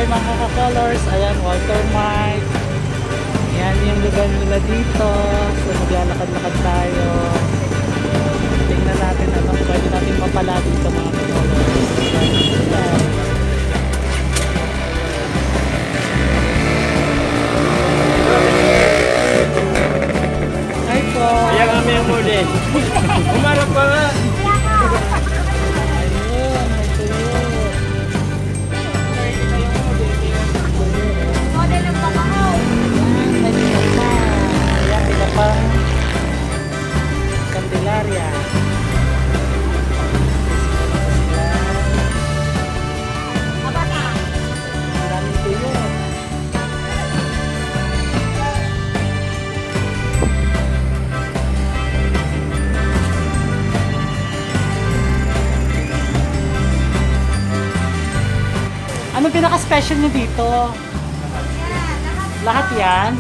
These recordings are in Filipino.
ibibigay mga ka-colors. Ayan, Walter Mike. Ayan yung lugar nila dito. So maglalakad-lakad tayo. Tingnan natin ano pwede natin mapala dito mga ka-colors. Ayan. Hi po. Ayan kami ang muli. Umarap pa nga. Candelaria. Maraming tuyo. Anong pinaka-special nyo dito? Lahat yan?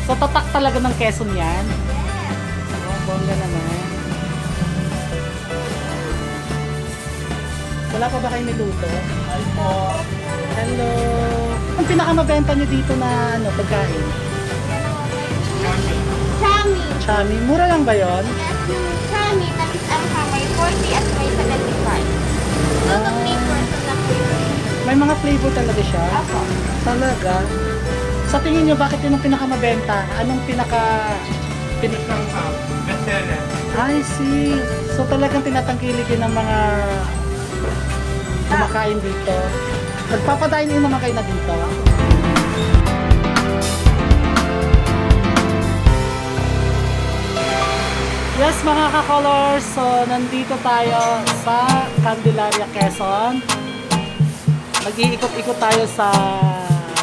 So tatak talaga ng Quezon yan? Bongga naman. Wala pa ba kayo niluto? Hi po. Hello. Ang pinakamabenta niyo dito na ano, pagkain? Chami. Chami. Mura lang ba yon? Chami, tapos ang may 40 at may 75. Lutong flavor na flavor. May mga flavor talaga siya? Apo. Talaga? Sa tingin niyo, bakit yun ang pinakamabenta? Anong Bestseller. I see. So talagang tinatangkilikin ng mga kumakain dito. Nagpapadain naman kayo na dito. Yes mga ka-colors, so nandito tayo sa Candelaria, Quezon. Mag-iikot-ikot tayo sa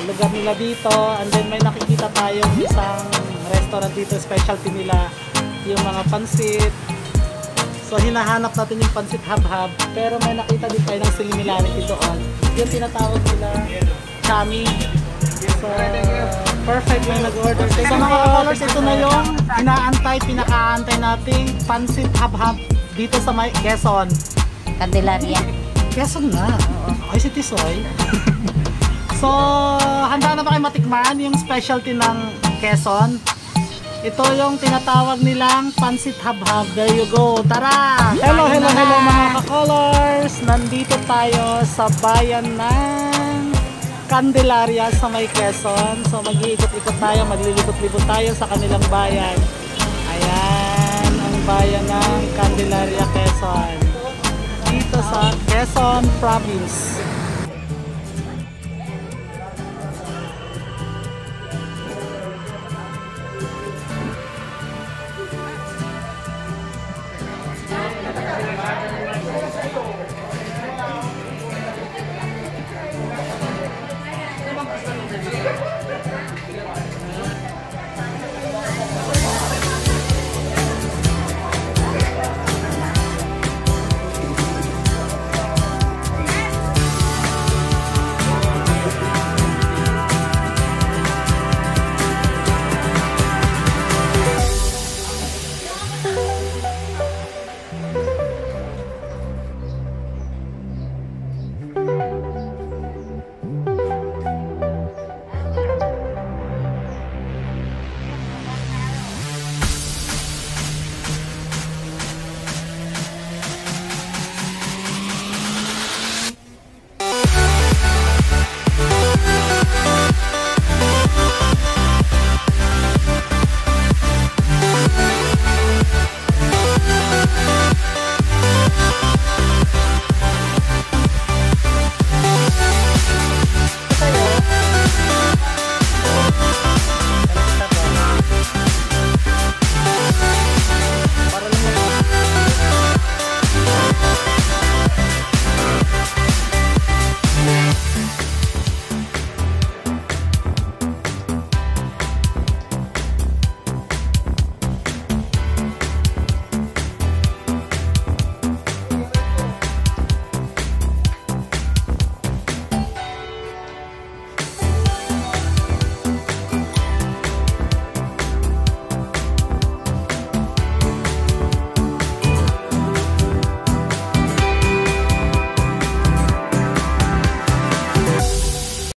lugar nila dito, and then may nakikita tayong isang restaurant dito, specialty nila yung mga pansit. So hinahanap natin yung pansit hab-hab, pero may nakita din tayo ng similarity doon, yung tinatawag nila chami. So perfect, may nag-order. So mga ka-colors, ito na yung pinakaantay nating pansit hab-hab dito sa Quezon. Candelaria. Quezon na. Ay, si Tisoy. So, handa na ba kayo matikman yung specialty ng Quezon? Ito yung tinatawag nilang pansit hab-hab. There you go. Tara! Hello mga ka-colors! Nandito tayo sa bayan ng Candelaria sa may Quezon. So, mag-iikot-ikot tayo, maglilibot-libot tayo sa kanilang bayan. Ayan, ang bayan ng Candelaria, Quezon. Dito sa Quezon Province.